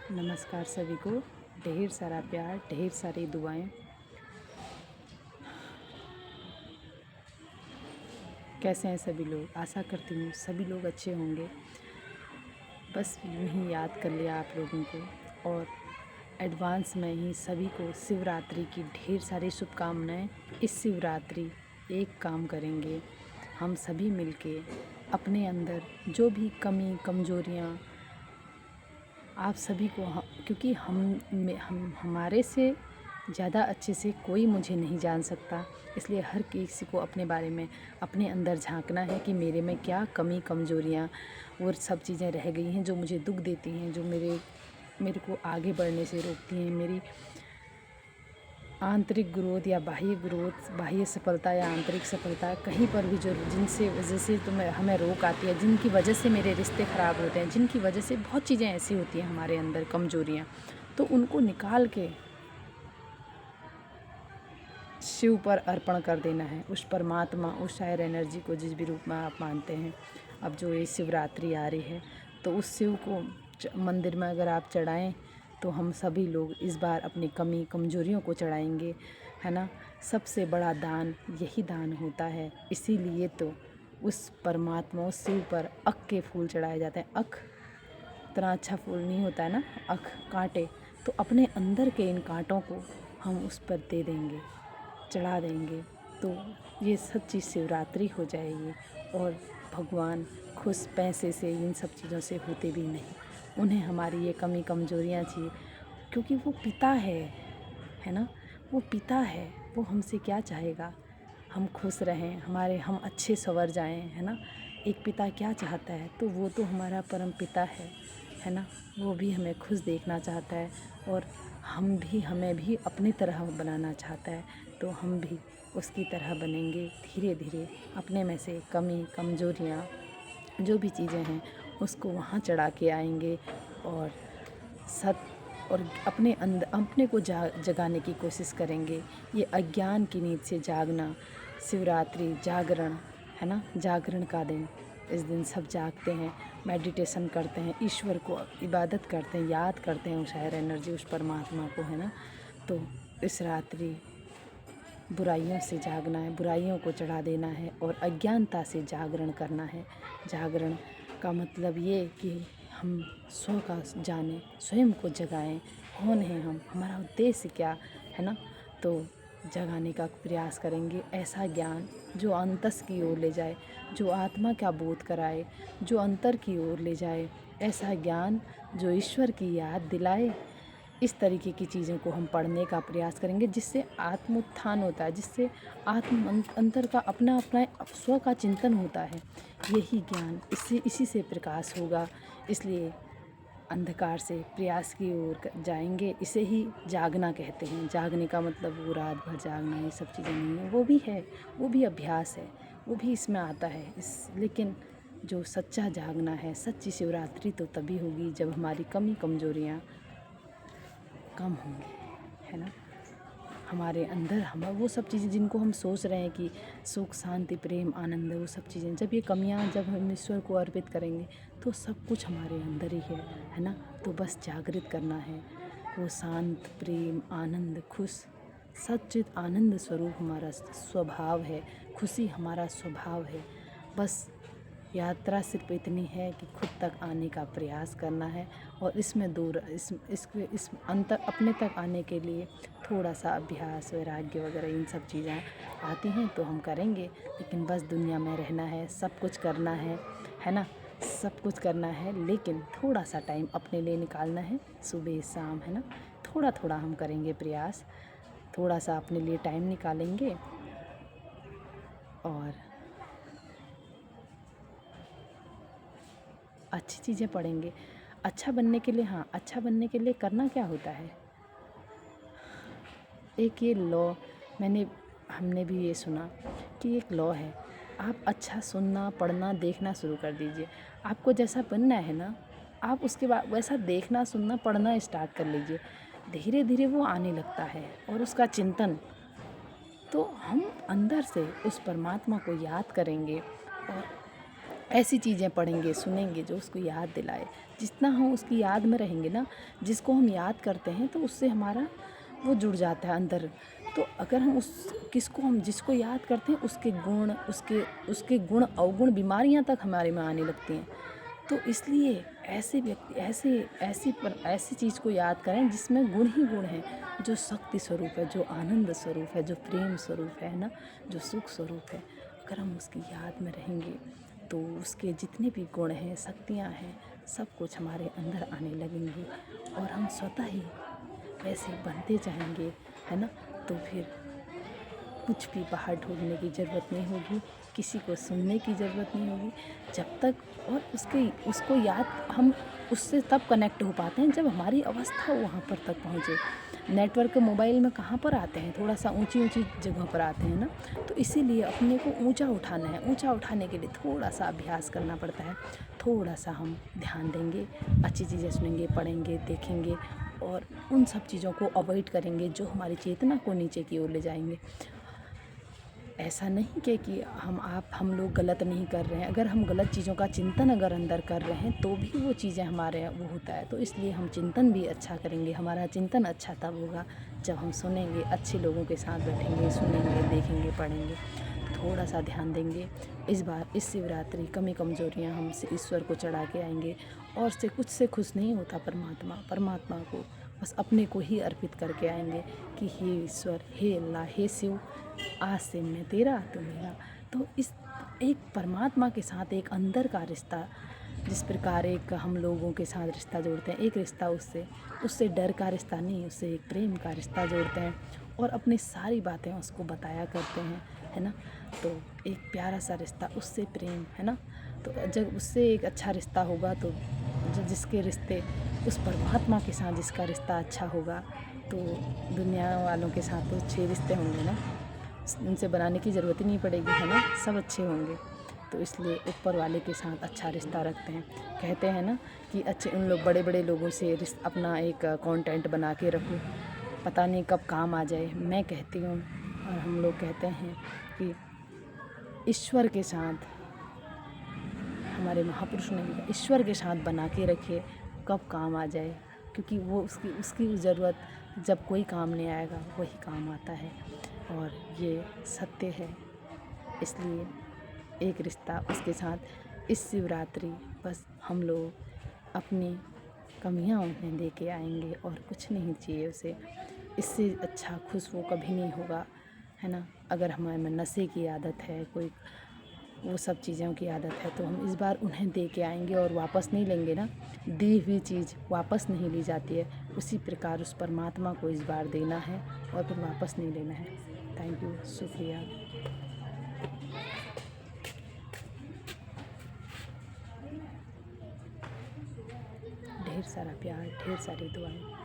नमस्कार सभी को। ढेर सारा प्यार, ढेर सारी दुआएं। कैसे हैं सभी लोग? आशा करती हूँ सभी लोग अच्छे होंगे। बस यूँ ही याद कर लिया आप लोगों को, और एडवांस में ही सभी को शिवरात्रि की ढेर सारी शुभकामनाएं। इस शिवरात्रि एक काम करेंगे हम सभी मिलके, अपने अंदर जो भी कमी कमज़ोरियाँ आप सभी को क्योंकि हम हमारे से ज़्यादा अच्छे से कोई मुझे नहीं जान सकता, इसलिए हर किसी को अपने बारे में अपने अंदर झांकना है कि मेरे में क्या कमी कमज़ोरियाँ और सब चीज़ें रह गई हैं जो मुझे दुख देती हैं, जो मेरे को आगे बढ़ने से रोकती हैं। मेरी आंतरिक ग्रोथ या बाह्य ग्रोथ, बाह्य सफलता या आंतरिक सफलता कहीं पर भी जो जिनसे वजह से हमें रोक आती है, जिनकी वजह से मेरे रिश्ते ख़राब होते हैं, जिनकी वजह से बहुत चीज़ें ऐसी होती हैं हमारे अंदर कमज़ोरियाँ, तो उनको निकाल के शिव पर अर्पण कर देना है। उस परमात्मा, उस हायर एनर्जी को, जिस भी रूप में आप मानते हैं। अब जो ये शिवरात्रि आ रही है तो उस शिव को मंदिर में अगर आप चढ़ाएं तो हम सभी लोग इस बार अपनी कमी कमज़ोरियों को चढ़ाएंगे, है ना। सबसे बड़ा दान यही दान होता है, इसीलिए तो उस परमात्मा, उस शिव पर अख के फूल चढ़ाए जाते हैं। अख इतना अच्छा फूल नहीं होता है ना, अख कांटे, तो अपने अंदर के इन कांटों को हम उस पर दे देंगे, चढ़ा देंगे, तो ये सच्ची शिवरात्रि हो जाएगी। और भगवान खुश पैसे से, इन सब चीज़ों से होते भी नहीं। उन्हें हमारी ये कमी कमज़ोरियाँ चाहिए, क्योंकि वो पिता है ना। वो पिता है, वो हमसे क्या चाहेगा? हम खुश रहें, हम अच्छे संवर जाएं, है ना। एक पिता क्या चाहता है? तो वो तो हमारा परम पिता है ना। वो भी हमें खुश देखना चाहता है, और हमें भी अपनी तरह बनाना चाहता है, तो हम भी उसकी तरह बनेंगे। धीरे धीरे अपने में से कमी कमज़ोरियाँ जो भी चीज़ें हैं उसको वहाँ चढ़ा के आएंगे, और अपने अंदर अपने को जगाने की कोशिश करेंगे। ये अज्ञान की नींद से जागना, शिवरात्रि जागरण है ना, जागरण का दिन। इस दिन सब जागते हैं, मेडिटेशन करते हैं, ईश्वर को इबादत करते हैं, याद करते हैं उस हायर एनर्जी, उस परमात्मा को, है ना। तो इस रात्रि बुराइयों से जागना है, बुराइयों को चढ़ा देना है, और अज्ञानता से जागरण करना है। जागरण का मतलब ये कि हम स्व का जानें, स्वयं को जगाएं। कौन है हम, हमारा उद्देश्य क्या है ना। तो जगाने का प्रयास करेंगे। ऐसा ज्ञान जो अंतस की ओर ले जाए, जो आत्मा का बोध कराए, जो अंतर की ओर ले जाए, ऐसा ज्ञान जो ईश्वर की याद दिलाए। इस तरीके की चीज़ों को हम पढ़ने का प्रयास करेंगे, जिससे आत्मोत्थान होता है, जिससे अंतर का अपना अपना स्व का चिंतन होता है। यही ज्ञान इसी से प्रकाश होगा। इसलिए अंधकार से प्रयास की ओर जाएंगे। इसे ही जागना कहते हैं। जागने का मतलब वो रात भर जागना, ये सब चीज़ें नहीं है। वो भी है, वो भी अभ्यास है, वो भी इसमें आता है। लेकिन जो सच्चा जागना है, सच्ची शिवरात्रि तो तभी होगी जब हमारी कमी कमज़ोरियाँ कम होंगी, है ना। हमारे अंदर हम वो सब चीज़ें जिनको हम सोच रहे हैं कि सुख शांति प्रेम आनंद, वो सब चीज़ें जब ये कमियां जब हम ईश्वर को अर्पित करेंगे तो सब कुछ हमारे अंदर ही है ना। तो बस जागृत करना है। वो शांत प्रेम आनंद खुश सच्चित आनंद स्वरूप हमारा स्वभाव है, खुशी हमारा स्वभाव है। बस यात्रा सिर्फ इतनी है कि खुद तक आने का प्रयास करना है, और इसमें दूर इस अंतर अपने तक आने के लिए थोड़ा सा अभ्यास वैराग्य वगैरह इन सब चीज़ें आती हैं तो हम करेंगे। लेकिन बस दुनिया में रहना है, सब कुछ करना है ना। सब कुछ करना है, लेकिन थोड़ा सा टाइम अपने लिए निकालना है, सुबह शाम, है ना। थोड़ा थोड़ा हम करेंगे प्रयास, थोड़ा सा अपने लिए टाइम निकालेंगे, और अच्छी चीज़ें पढ़ेंगे। अच्छा बनने के लिए, हाँ, अच्छा बनने के लिए करना क्या होता है। एक ये लॉ हमने भी ये सुना कि एक लॉ है। आप अच्छा सुनना पढ़ना देखना शुरू कर दीजिए। आपको जैसा बनना है ना, आप उसके बाद वैसा देखना सुनना पढ़ना स्टार्ट कर लीजिए। धीरे धीरे वो आने लगता है, और उसका चिंतन, तो हम अंदर से उस परमात्मा को याद करेंगे, और ऐसी चीज़ें पढ़ेंगे, सुनेंगे जो उसको याद दिलाए। जितना हम उसकी याद में रहेंगे ना, जिसको हम याद करते हैं तो उससे हमारा वो जुड़ जाता है अंदर। तो अगर हम हम जिसको याद करते हैं उसके गुण, उसके गुण अवगुण बीमारियां तक हमारे में आने लगती हैं। तो इसलिए ऐसे व्यक्ति ऐसी चीज़ को याद करें जिसमें गुण ही गुण हैं, जो शक्ति स्वरूप है, जो आनंद स्वरूप है, जो प्रेम स्वरूप है ना, जो सुख स्वरूप है। अगर हम उसकी याद में रहेंगे तो उसके जितने भी गुण हैं, शक्तियाँ हैं, सब कुछ हमारे अंदर आने लगेंगी और हम स्वतः ही वैसे बनते जाएंगे, है ना। तो फिर कुछ भी बाहर ढूंढने की ज़रूरत नहीं होगी, किसी को सुनने की ज़रूरत नहीं होगी। जब तक और उसको याद हम उससे तब कनेक्ट हो पाते हैं जब हमारी अवस्था वहाँ पर तक पहुँचे। नेटवर्क मोबाइल में कहाँ पर आते हैं, थोड़ा सा ऊंची जगह पर आते हैं ना। तो इसीलिए अपने को ऊंचा उठाना है। ऊंचा उठाने के लिए थोड़ा सा अभ्यास करना पड़ता है। थोड़ा सा हम ध्यान देंगे, अच्छी चीज़ें सुनेंगे, पढ़ेंगे, देखेंगे और उन सब चीज़ों को अवॉइड करेंगे जो हमारी चेतना को नीचे की ओर ले जाएंगे। ऐसा नहीं कि हम लोग गलत नहीं कर रहे हैं। अगर हम गलत चीज़ों का चिंतन अगर अंदर कर रहे हैं तो भी वो चीज़ें हमारे वो होता है। तो इसलिए हम चिंतन भी अच्छा करेंगे। हमारा चिंतन अच्छा तब होगा जब हम सुनेंगे, अच्छे लोगों के साथ बैठेंगे, सुनेंगे, देखेंगे, पढ़ेंगे। तो थोड़ा सा ध्यान देंगे। इस बार इस शिवरात्रि कमी कमज़ोरियाँ हम ईश्वर को चढ़ा के आएंगे। और से कुछ से खुश नहीं होता परमात्मा को बस अपने को ही अर्पित करके आएंगे कि हे ईश्वर, हे अल्लाह, हे शिव, आज से मैं तेरा तू मेरा। तो इस एक परमात्मा के साथ एक अंदर का रिश्ता, जिस प्रकार एक हम लोगों के साथ रिश्ता जोड़ते हैं, एक रिश्ता उससे डर का रिश्ता नहीं, उससे एक प्रेम का रिश्ता जोड़ते हैं और अपनी सारी बातें उसको बताया करते हैं, है ना। तो एक प्यारा सा रिश्ता, उससे प्रेम, है ना। तो जब उससे एक अच्छा रिश्ता होगा तो जिसके रिश्ते उस परमात्मा के साथ जिसका रिश्ता अच्छा होगा तो दुनिया वालों के साथ तो अच्छे रिश्ते होंगे ना, उनसे बनाने की ज़रूरत ही नहीं पड़ेगी, है ना, सब अच्छे होंगे। तो इसलिए ऊपर वाले के साथ अच्छा रिश्ता रखते हैं। कहते हैं ना कि अच्छे उन लोग बड़े बड़े लोगों से अपना एक कंटेंट बना के रखो, पता नहीं कब काम आ जाए। मैं कहती हूँ और हम लोग कहते हैं कि ईश्वर के साथ, हमारे महापुरुष ने भी ईश्वर के साथ बना के रखे, कब काम आ जाए, क्योंकि वो उसकी ज़रूरत जब कोई काम नहीं आएगा वही काम आता है और ये सत्य है। इसलिए एक रिश्ता उसके साथ इस शिवरात्रि बस हम लोग अपनी कमियां उन्हें दे के आएंगे और कुछ नहीं चाहिए उसे। इससे अच्छा खुश वो कभी नहीं होगा, है ना। अगर हमारे में नशे की आदत है, कोई वो सब चीज़ों की आदत है तो हम इस बार उन्हें दे के आएंगे और वापस नहीं लेंगे ना। दी हुई चीज़ वापस नहीं ली जाती है, उसी प्रकार उस परमात्मा को इस बार देना है और फिर वापस नहीं लेना है। थैंक यू, शुक्रिया। ढेर सारा प्यार, ढेर सारी दुआएं।